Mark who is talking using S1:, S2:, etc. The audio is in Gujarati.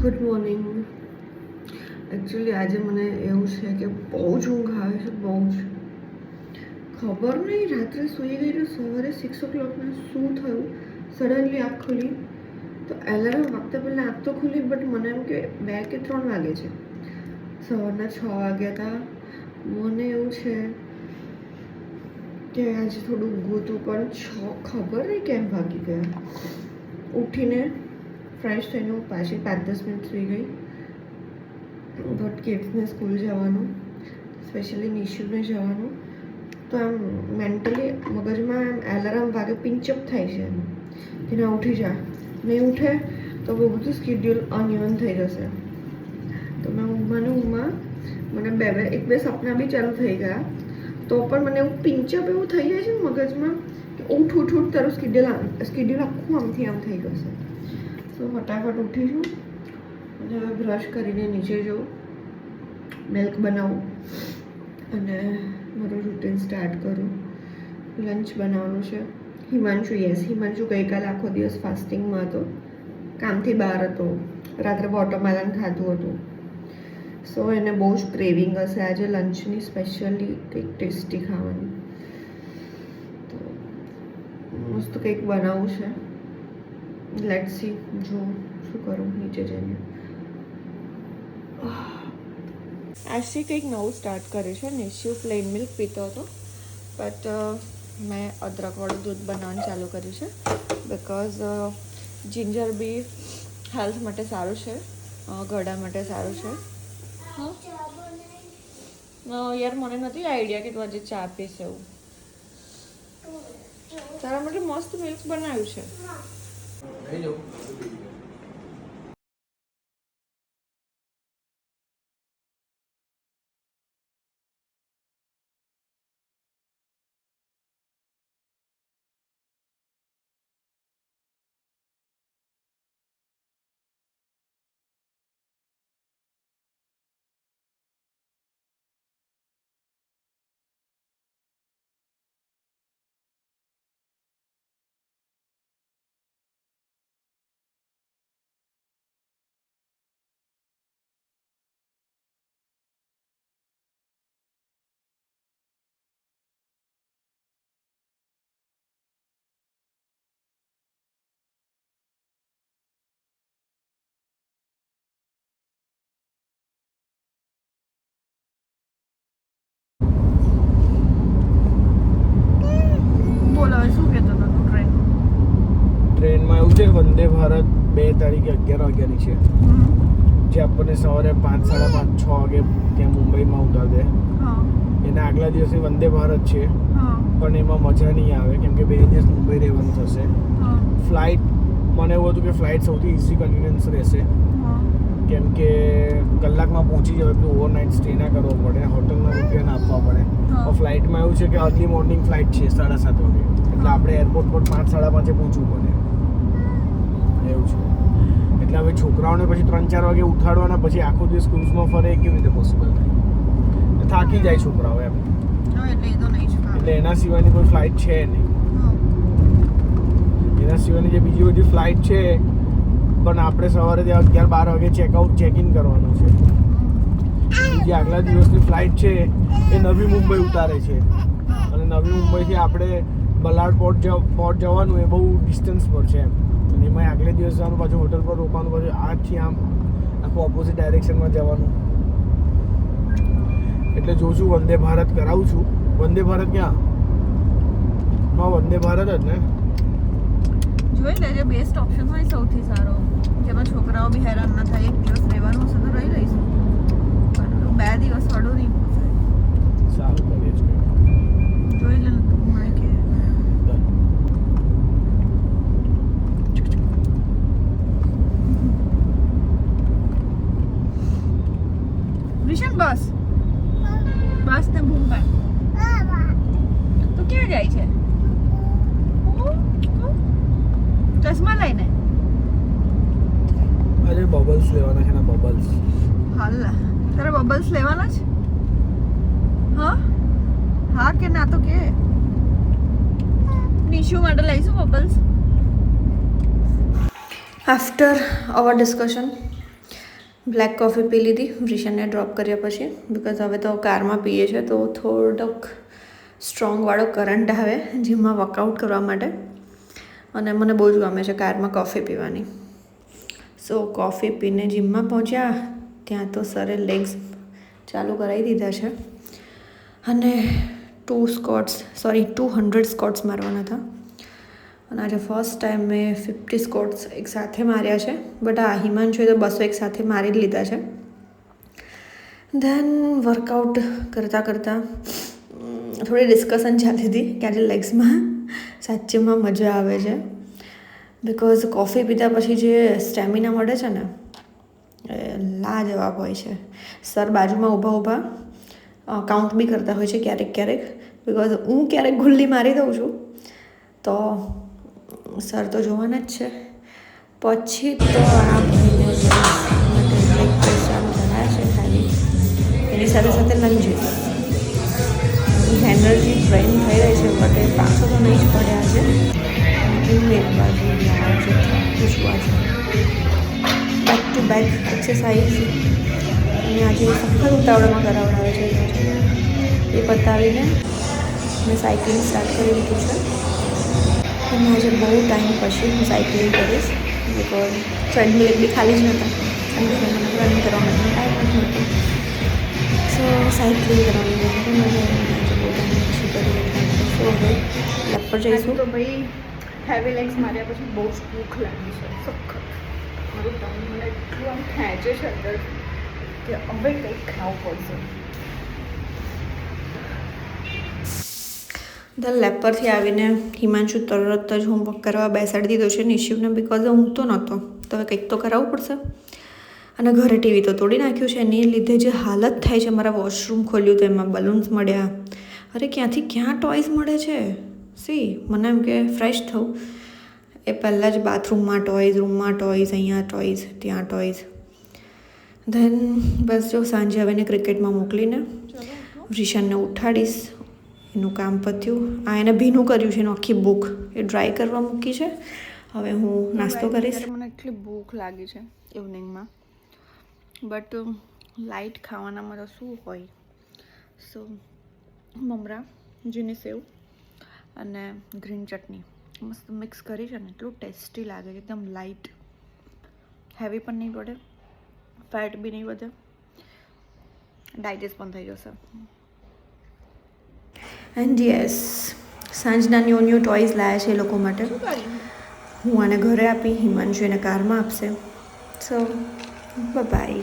S1: Good morning. એકચ્યુઅલી આજે મને એવું છે કે બહુ જ ઊંઘ આવે છે, બહુ જ. ખબર નહીં રાત્રે સૂઈ ગઈ તો સવારે 6 o'clockને શું થયું, સડનલી આંખ ખુલી. તો એલાર્મ વાગતા પહેલાં આંખ તો ખુલી, બટ મને એમ કે 2 કે 3 વાગે છે. સવારના 6 વાગ્યા હતા. મને એવું છે કે આજે થોડું ઊંઘું હતું, પણ ખબર નહીં કેમ ભાગી ગયા. ઉઠીને ફ્રેશ થઈને હું પાછી 5-10 મિનિટ સૂઈ ગઈ. બટ કિડ્સને સ્કૂલ જવાનું, સ્પેશિયલી નિશુને જવાનું, તો આમ મેન્ટલી મગજમાં એમ એલાર્મ વાગે પિંચઅપ થાય છે એમ કે ના ઉઠી જા. નહીં ઉઠે તો બહુ બધું સ્કેડ્યુલ અનઇવન થઈ જશે. તો મેં ઊંઘમાં મને એક બે સપના બી ચાલુ થઈ ગયા. તો પણ મને એવું પિંચઅપ એવું થઈ જાય છે મગજમાં કે ઉઠ તારું સ્કેડ્યુલ આખું આમથી આમ થઈ જશે. તો ફટાફટ ઉઠીશું અને હવે બ્રશ કરીને નીચે જાઉં, મિલ્ક બનાવું અને મારું રૂટીન સ્ટાર્ટ કરું. લંચ બનાવવાનું છે. હિમાંશુ ગઈકાલે આખો દિવસ ફાસ્ટિંગમાં હતો, કામથી બહાર હતો, રાત્રે વોટરમેલન ખાધું હતું. સો એને બહુ જ ક્રેવિંગ હશે આજે લંચની સ્પેશિયલી કંઈક ટેસ્ટી ખાવાનું. તો મસ્ત કંઈક બનાવવું છે. લેટ્સ સી, જો શું કરું નીચે જઈને. આજથી કંઈક નવું સ્ટાર્ટ કર્યું છે. નિશ્ચિત પ્લેન મિલ્ક પીતો હતો, બટ મેં અદરકવાળું દૂધ બનાવવાનું ચાલુ કર્યું છે. બિકોઝ જિંજર બી હેલ્થ માટે સારું છે, ગળા માટે સારું છે. હા યાર, મને નથી આઈડિયા કે તું આજે ચા પીશ એવું. તારા માટે મસ્ત મિલ્ક બનાવ્યું છે.
S2: ટ્રેનમાં એવું છે, વંદે ભારત 2 તારીખે 11 વાગ્યાની છે, જે આપણને સવારે 5, 5:30, 6 વાગે ત્યાં મુંબઈમાં ઉતાર દે. એના આગલા દિવસે વંદે ભારત છે, પણ એમાં મજા નહીં આવે કેમ કે 2 દિવસ મુંબઈ રહેવાનું થશે. ફ્લાઇટ મને એવું હતું કે ફ્લાઇટ સૌથી ઇઝી કન્વિનિયન્સ રહેશે, કેમ કે કલાકમાં પહોંચી જવાય, એટલું ઓવરનાઇટ સ્ટે ના કરવો પડે, હોટલના રૂપિયા ના આપવા પડે. ફ્લાઇટમાં એવું છે કે અર્લી મોર્નિંગ ફ્લાઇટ છે 7:30 વાગે, એટલે આપણે એરપોર્ટ પર 5, 5:30 પહોંચવું પડે એવું છે. એટલે હવે છોકરાઓને પછી 3, 4 વાગે ઉઠાડવાના, પછી આખો દિવસ ક્રૂઝમાં ફરે, કેવી રીતે પોસિબલ થાય? થાકી જાય છોકરાઓ એમ. એટલે એના સિવાયની કોઈ ફ્લાઇટ છે નહીં. એના સિવાયની જે બીજી બધી ફ્લાઇટ છે, પણ આપણે સવારે ત્યાં 11-12 વાગે ચેકિન કરવાનું છે. જે આગલા દિવસની ફ્લાઇટ છે એ નવી મુંબઈ ઉતારે છે, અને નવી મુંબઈથી આપણે બલાડ પોર્ટ જવાનું, એ બહુ ડિસ્ટન્સ પર છે એમ. અને એમાં આગલે દિવસ જવાનું, પાછું હોટલ પર રોકવાનું, પાછું આથી આમ આખું ઓપોઝિટ ડાયરેક્શનમાં જવાનું. એટલે જોઉં છું, વંદે ભારત કરાવું છું. વંદે ભારત ક્યાં? હા, વંદે ભારત જ ને.
S1: જોઈ લેજે, બેસ્ટ ઓપ્શન હોય સૌથી સારો, જેમાં છોકરાઓ બી હેરાન ના થાય. એક દિવસ રહેવાનું હશે તો રહી લઈશું, પણ 2 દિવસ વાળું નહીં પોસાય.
S2: સારું કરીએ છીએ.
S1: જોઈ લે તું મને કે વિશન બસ ને ભૂમ પાડ તો ક્યાં જાય છે? ચશ્મા લઈને
S2: અરે બબલ્સ લેવાના છે ને, બબલ્સ.
S1: હાલ તારે બબલ્સ લેવાના છે? હા કે ના તો કે નિશુ માટે લઈશું બબલ્સ. આફ્ટર અવર ડિસ્કશન
S3: બ્લેક કોફી પી લીધી વૃષણને ડ્રોપ કર્યા પછી, બિકોઝ હવે તો કારમાં પીએ છે તો થોડોક સ્ટ્રોંગવાળો કરંટ આવે જીમમાં વર્કઆઉટ કરવા માટે, અને મને બહુ જ ગમે છે કારમાં કોફી પીવાની. સો કોફી પીને જીમમાં પહોંચ્યા, ત્યાં તો સરે લેગ્સ ચાલુ કરાવી દીધા છે અને 200 સ્કોટ્સ મારવાના હતા. અને આજે ફર્સ્ટ ટાઈમ મેં 50 સ્કોટ્સ એક સાથે માર્યા છે, બટ આ હિમાંશુએ તો 200 એક સાથે મારી જ લીધા છે. ધેન વર્કઆઉટ કરતાં થોડી ડિસ્કશન ચાલતી હતી કે આજે લેગ્સમાં સાચેમાં મજા આવે છે, બિકોઝ કોફી પીધા પછી જે સ્ટેમિના મળે છે ને એ લાજવાબ હોય છે. સર બાજુમાં ઊભા કાઉન્ટ બી કરતા હોય છે ક્યારેક, બિકોઝ હું ક્યારેક ગુલ્લી મારી દઉં છું તો સર તો જોવાના જ છે. પછી તો આ ભાઈને માટે લેગ પ્રેસ ચાલુ કરાયા છે ખાલી, એની સાથે લંજીસ. એનર્જી ડ્રેઇન થઈ રહી છે, બટ એ 500 તો નહીં જ પડ્યા છે. હું એક બાજુ પૂછવા છે બેક ટુ બેક એક્સરસાઇઝ, અને આજે સખત ઉતાવળમાં કરાવડાવે છે. એ પતાવીને મેં સાયકલિંગ સ્ટાર્ટ કરી દીધું છે, અને આજે બહુ ટાઈમ પછી હું સાયકલિંગ કરીશ, બિકોઝ ટ્રેડમિલ એક બી ખાલી જ નહોતા, અને મને રનિંગ કરવા માટે ટાઈમ નથી મળતો. સો સાયકલિંગ કરવાની મને મજા આવે, આજે બહુ ટાઈમ પછી કરી. સો હવે લેબ પર જઈશું.
S1: તો ભાઈ હેવી લેગ્સ માર્યા પછી બહુ જ ભૂખ લાગી છે સખત. મારું ટંગ મને એટલું આમ ખેંચે છે અંદર કે હવે કંઈક ખાવું પડશે.
S3: ધ લેબ પરથી આવીને હિમાંશુ તરત જ હોમવર્ક કરવા બેસાડી દીધો છે નિશિવને, બિકોઝ ઊંઘતો નહોતો, તો હવે કંઈક તો કરાવવું પડશે. અને ઘરે ટીવી તો તોડી નાખ્યું છે, એની લીધે જે હાલત થાય છે. મારા વોશરૂમ ખોલ્યું તો એમાં બલૂન્સ મળ્યા. અરે ક્યાંથી ક્યાં ટોયઝ મળે છે. મને એમ કે ફ્રેશ થવું, એ પહેલાં જ બાથરૂમમાં ટોયઝ, રૂમમાં ટોયઝ, અહીંયા ટોયઝ, ત્યાં ટોયઝ. ધેન બસ જો સાંજે હવે એને ક્રિકેટમાં મોકલીને વૃષણને ઉઠાડીશ. એનું કામ પત્યું. એને ભીનું કર્યું છે, એનું આખી બુક એ ડ્રાય કરવા મૂકી છે. હવે હું નાસ્તો કરીશ.
S1: મને એટલી ભૂખ લાગી છે ઇવનિંગમાં, બટ લાઇટ ખાવાનામાં તો શું હોય. સો મમરા, ઝીણી સેવ અને ગ્રીન ચટણી મસ્ત મિક્સ કરી છે ને, એટલું ટેસ્ટી લાગે છે. એકદમ લાઇટ, હેવી પણ નહીં પડે, ફેટ બી નહીં વધે, ડાયજેસ્ટ પણ થઈ જશે.
S3: એન્ડ યસ, સાંજના ન્યૂ ટોયઝ લાવ્યા છે એ લોકો માટે. હું આને ઘરે આપી, હિમાંશુ એને કારમાં આપશે. So bye.